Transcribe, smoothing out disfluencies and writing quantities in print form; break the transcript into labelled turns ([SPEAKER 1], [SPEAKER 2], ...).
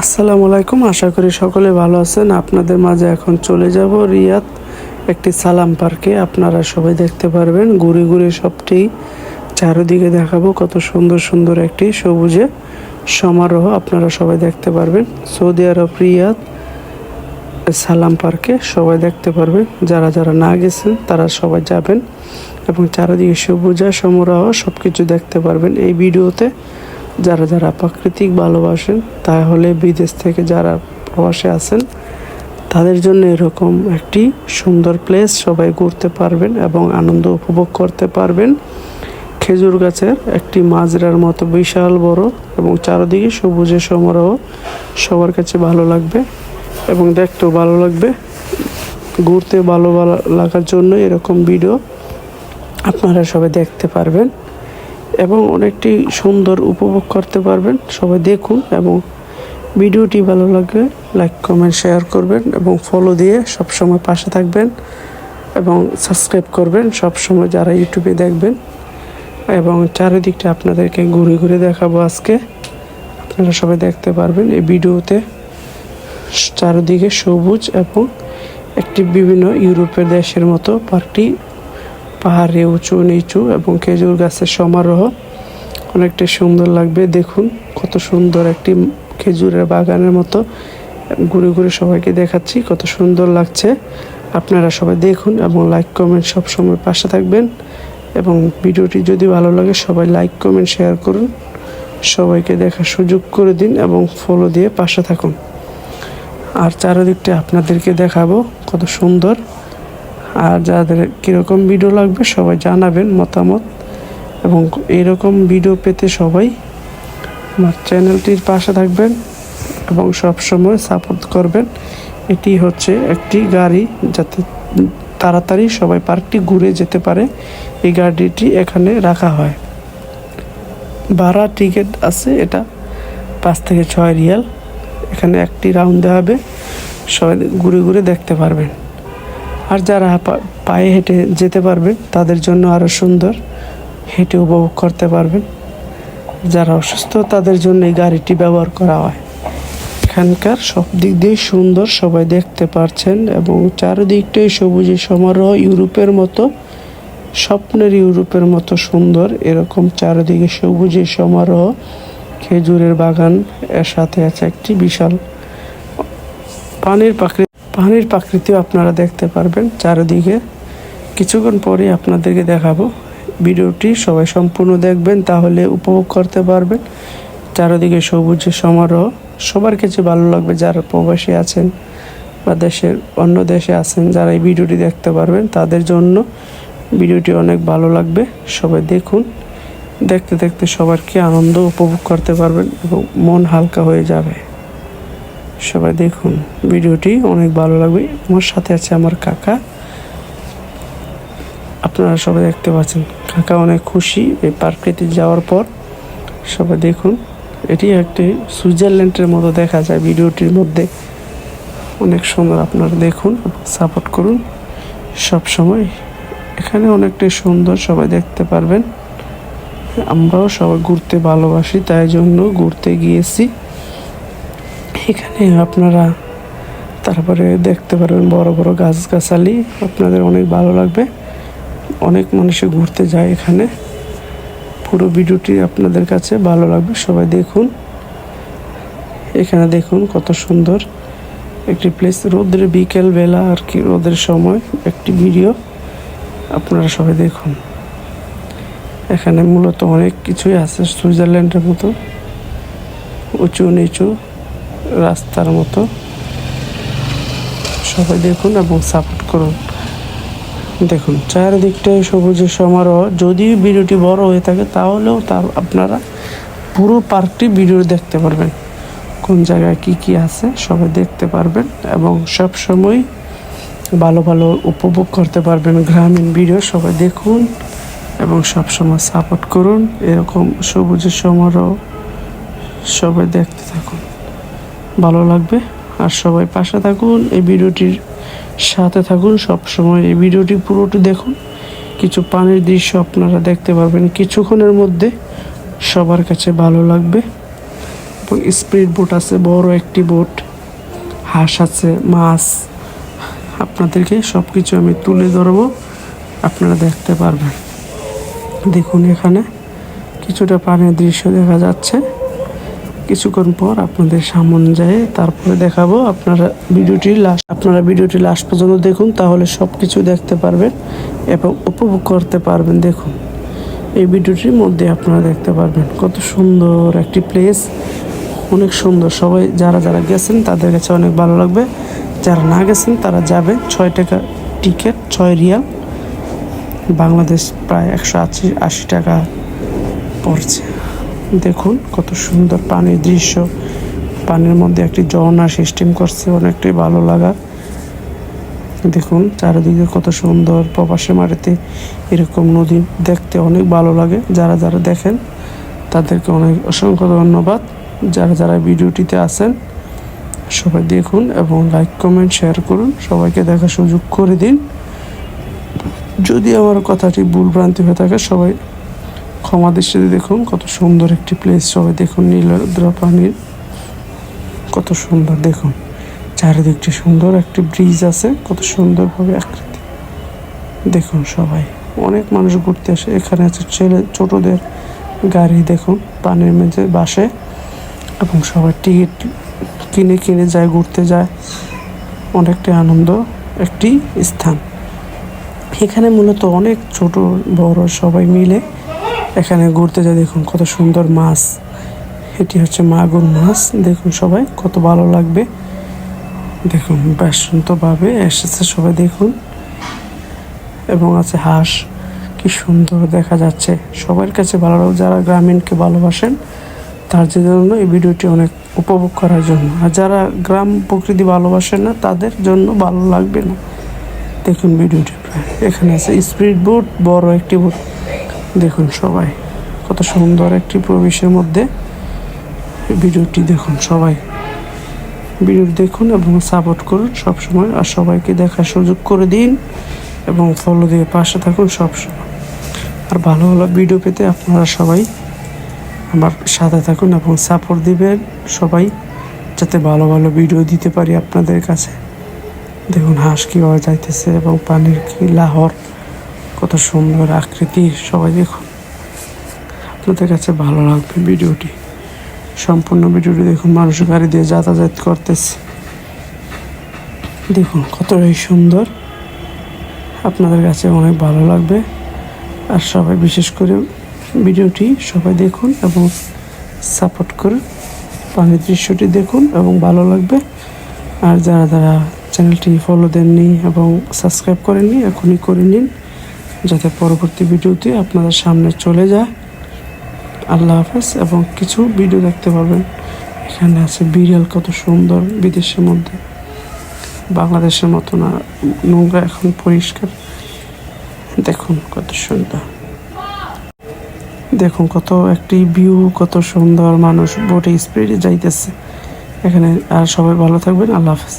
[SPEAKER 1] আসসালামু আলাইকুম। আশা করি সকলে ভালো আছেন। আপনাদের মাঝে এখন চলে যাব রিয়াদ একটি সালাম পার্কে। আপনারা সবাই দেখতে পারবেন, ঘুরে ঘুরে সবটি চারিদিকে দেখাবো। কত সুন্দর সুন্দর একটি সবুজে সমারোহ আপনারা সবাই দেখতে পারবেন। সৌদি আরব রিয়াদ সালাম পার্কে সবাই দেখতে পারবেন। যারা যারা না গেছেন তারা সবাই যাবেন এবং চারিদিকে সবুজে সমারোহ সব কিছু দেখতে পারবেন এই ভিডিওতে। যারা যারা প্রাকৃতিক ভালোবাসেন, তাহলে বিদেশ থেকে যারা প্রবাসে আছেন তাদের জন্য এরকম একটি সুন্দর প্লেস সবাই ঘুরতে পারবেন এবং আনন্দ উপভোগ করতে পারবেন। খেজুর গাছের একটি মাজরার মতো বিশাল বড় এবং চারিদিকে সবুজে সমারোহ সবার কাছে ভালো লাগবে এবং দেখতেও ভালো লাগবে। ঘুরতে ভালো লাগার জন্য এরকম ভিডিও আপনারা সবাই দেখতে পারবেন এবং অনেকটি সুন্দর উপভোগ করতে পারবেন। সবাই দেখুন এবং ভিডিওটি ভালো লাগলে লাইক কমেন্ট শেয়ার করবেন এবং ফলো দিয়ে সবসময় পাশে থাকবেন এবং সাবস্ক্রাইব করবেন সবসময় যারা ইউটিউবে দেখবেন। এবং চারিদিকটা আপনাদেরকে ঘুরে ঘুরে দেখাবো আজকে। আপনারা সবাই দেখতে পারবেন এই ভিডিওতে। চারিদিকে সবুজ এবং একটি বিভিন্ন ইউরোপের দেশের মতো পার্কটি, পাহাড়ে উঁচু নিচু এবং খেজুর গাছের সমারোহ অনেকটা সুন্দর লাগবে। দেখুন কত সুন্দর একটি খেজুরের বাগানের মতো ঘুরে ঘুরে সবাইকে দেখাচ্ছি, কত সুন্দর লাগছে। আপনারা সবাই দেখুন এবং লাইক কমেন্ট সবসময় পাশে থাকবেন এবং ভিডিওটি যদি ভালো লাগে সবাই লাইক কমেন্ট শেয়ার করুন, সবাইকে দেখার সুযোগ করে দিন এবং ফলো দিয়ে পাশে থাকুন। আর চারিদিকটা আপনাদেরকে দেখাবো কত সুন্দর। আর যাদের কীরকম ভিডিও লাগবে সবাই জানাবেন মতামত এবং এরকম ভিডিও পেতে সবাই আমার চ্যানেলটির পাশে থাকবেন এবং সবসময় সাপোর্ট করবেন। এটি হচ্ছে একটি গাড়ি, যাতে তাড়াতাড়ি সবাই পার্কটি ঘুরে যেতে পারে। এই গাড়িটি এখানে রাখা হয়, ভাড়া টিকিট আছে, এটা 5 থেকে 6 রিয়াল। এখানে একটি রাউন্ড দেওয়া হবে, সবাই ঘুরে ঘুরে দেখতে পারবেন। আর যারা পায়ে হেঁটে যেতে পারবেন তাদের জন্য আরও সুন্দর, হেঁটে উপভোগ করতে পারবেন। যারা অসুস্থ তাদের জন্য এই গাড়িটি ব্যবহার করা হয়। এখানকার সব দিক দিয়ে সুন্দর, সবাই দেখতে পারছেন এবং চারিদিকটাই সবুজে সমারোহ, ইউরোপের মতো, স্বপ্নের ইউরোপের মতো সুন্দর। এরকম চারিদিকে সবুজে সমারোহ, খেজুরের বাগান, এর সাথে আছে একটি বিশাল পানির প্রাকৃতিও আপনারা দেখতে পারবেন চারিদিকে। কিছুক্ষণ পরে আপনাদেরকে দেখাবো। ভিডিওটি সবাই সম্পূর্ণ দেখবেন, তাহলে উপভোগ করতে পারবেন। চারিদিকে সবুজে সমারোহ সবার কাছে ভালো লাগবে। যারা প্রবাসী আছেন বা অন্য দেশে আছেন, যারা এই ভিডিওটি দেখতে পারবেন তাদের জন্য ভিডিওটি অনেক ভালো লাগবে। সবাই দেখুন, দেখতে দেখতে সবার কি আনন্দ উপভোগ করতে পারবেন এবং মন হালকা হয়ে যাবে। সবাই দেখুন, ভিডিওটি অনেক ভালো লাগবে। আমার সাথে আছে আমার কাকা, আপনারা সবাই দেখতে পাচ্ছেন। কাকা অনেক খুশি এই পার্কটিতে যাওয়ার পর। সবাই দেখুন, এটি একটি সুইজারল্যান্ডের মতো দেখা যায় ভিডিওটির মধ্যে, অনেক সুন্দর। আপনারা দেখুন, সাপোর্ট করুন সব সময়। এখানে অনেকটাই সুন্দর, সবাই দেখতে পারবেন। আমরাও সবাই ঘুরতে ভালোবাসি, তাই জন্য ঘুরতে গিয়েছি এখানে। আপনারা তারপরে দেখতে পারবেন বড় বড় গাছগাছালি, আপনাদের অনেক ভালো লাগবে। অনেক মানুষে ঘুরতে যায় এখানে। পুরো ভিডিওটি আপনাদের কাছে ভালো লাগবে, সবাই দেখুন। এখানে দেখুন কত সুন্দর একটি প্লেস। রোদের বিকেল বেলা আর কি, রোদের সময় একটি ভিডিও, আপনারা সবাই দেখুন। এখানে মূলত অনেক কিছুই আছে সুইজারল্যান্ডের মতো, উঁচু নিচু রাস্তার মতো। সবাই দেখুন এবং সাপোর্ট করুন। দেখুন চারিদিকটাই সবুজের সমারোহ। যদি ভিডিওটি বড় হয়ে থাকে তাহলেও আপনারা পুরো পার্কটি ভিডিও দেখতে পারবেন, কোন জায়গায় কি কি আছে সবাই দেখতে পারবেন এবং সব সময় ভালো ভালো উপভোগ করতে পারবেন গ্রামীণ ভিডিও। সবাই দেখুন এবং সব সময় সাপোর্ট করুন। এরকম সবুজের সমারোহ সবাই দেখতে থাকুন, ভালো লাগবে। আর সবাই পাশে থাকুন, এই ভিডিওটির সাথে থাকুন সব সময়। এই ভিডিওটি পুরোটি দেখুন, কিছু পানির দৃশ্য আপনারা দেখতে পারবেন কিছুক্ষণের মধ্যে, সবার কাছে ভালো লাগবে। এবং স্পিড বোট আছে, বড় একটি বোট, হাঁস আছে, মাছ। আপনাদেরকে সব কিছু আমি তুলে ধরবো, আপনারা দেখতে পারবেন। দেখুন এখানে কিছুটা পানির দৃশ্য দেখা যাচ্ছে। কিছুক্ষণ পর আপনাদের সামনে যায় তারপরে দেখাবো। আপনারা ভিডিওটি লাস্ট পর্যন্ত দেখুন, তাহলে সব কিছু দেখতে পারবেন এবং উপভোগ করতে পারবেন। দেখুন এই ভিডিওটির মধ্যে আপনারা দেখতে পারবেন কত সুন্দর একটি প্লেস, অনেক সুন্দর। সবাই যারা যারা গেছেন তাদের কাছে অনেক ভালো লাগবে, যারা না গেছেন তারা যাবেন। 6 টাকা টিকিট, 6 রিয়াল, বাংলাদেশ প্রায় 180 টাকা পড়ছে। দেখুন কত সুন্দর পানির দৃশ্য, পানির মধ্যে একটি ঝর্ণা সিস্টেম করছে, অনেকটাই ভালো লাগা। দেখুন চারিদিকে কত সুন্দর, প্রবাসী মাটিতে এরকম নদী দেখতে অনেক ভালো লাগে। যারা যারা দেখেন তাদেরকে অনেক অসংখ্য ধন্যবাদ। যারা যারা ভিডিওটিতে আছেন সবাই দেখুন এবং লাইক কমেন্ট শেয়ার করুন, সবাইকে দেখার সুযোগ করে দিন। যদি আমার কথাটি ভুল ভ্রান্তি হয়ে থাকে সবাই ক্ষমা দৃষ্টিতে দেখুন। কত সুন্দর একটি প্লেস, সবাই দেখুন নীলদ্র পানির কত সুন্দর। দেখুন চারিদিকটি সুন্দর, একটি ব্রিজ আছে কত সুন্দরভাবে আকৃতি। দেখুন সবাই অনেক মানুষ ঘুরতে আসে। এখানে আছে ছোটদের গাড়ি, দেখুন পানির মেঝে বাসে এবং সবাই টিকিট কিনে যায়, ঘুরতে যায়। অনেকটাই আনন্দ একটি স্থান। এখানে মূলত অনেক ছোট বড় সবাই মিলে এখানে ঘুরতে যায়। দেখুন কত সুন্দর মাছ, এটি হচ্ছে মাগুর মাছ। দেখুন সবাই কত ভালো লাগবে। দেখুন ব্যস্তভাবে এসেছে সবাই, দেখুন। এবং আছে হাঁস, কি সুন্দর দেখা যাচ্ছে। সবার কাছে ভালো লাগবে, যারা গ্রামীণকে ভালোবাসেন তার জন্য এই ভিডিওটি অনেক উপভোগ করার জন্য। আর যারা গ্রাম প্রকৃতি ভালোবাসেন না তাদের জন্য ভালো লাগবে না। দেখুন ভিডিওটি এখানে আছে স্পিড বোট, বড় একটি বোট। দেখুন সবাই কত সুন্দর একটি প্রবেশের মধ্যে। ভিডিওটি দেখুন, সবাই ভিডিওটি দেখুন এবং সাপোর্ট করুন সবসময়। আর সবাইকে দেখার সুযোগ করে দিন এবং ফলো দিয়ে পাশে থাকুন সবসময়। আর ভালো ভালো ভিডিও পেতে আপনারা সবাই আমার সাথে থাকুন এবং সাপোর্ট দিবেন সবাই, যাতে ভালো ভালো ভিডিও দিতে পারি আপনাদের কাছে। দেখুন হাঁস কীভাবে যাইতেছে এবং পানির কি লাহর, কত সুন্দর আকৃতি। সবাই দেখুন, আপনাদের কাছে ভালো লাগবে ভিডিওটি। সম্পূর্ণ ভিডিওটি দেখুন। মানুষ গাড়ি দিয়ে যাতায়াত করতেছে, দেখুন কতটাই সুন্দর, আপনাদের কাছে অনেক ভালো লাগবে। আর সবাই বিশেষ করে ভিডিওটি সবাই দেখুন এবং সাপোর্ট করুন। পানির দৃশ্যটি দেখুন এবং ভালো লাগবে। আর যারা যারা চ্যানেলটি ফলো দেননি এবং সাবস্ক্রাইব করেননি এখনই করে নিন, যাতে পরবর্তী ভিডিওতে আপনাদের সামনে চলে যায়। আল্লাহ হাফেজ। এবং কিছু ভিডিও দেখতে পাবেন। এখানে আছে বিড়াল, কত সুন্দর, বিদেশের মধ্যে, বাংলাদেশের মতো না, নোংরা এখন পরিষ্কার। দেখুন কত সুন্দর, দেখুন কত একটি ভিউ, কত সুন্দর। মানুষ বোটে স্পিডে যাইতেছে এখানে। আর সবাই ভালো থাকবেন। আল্লাহ হাফেজ।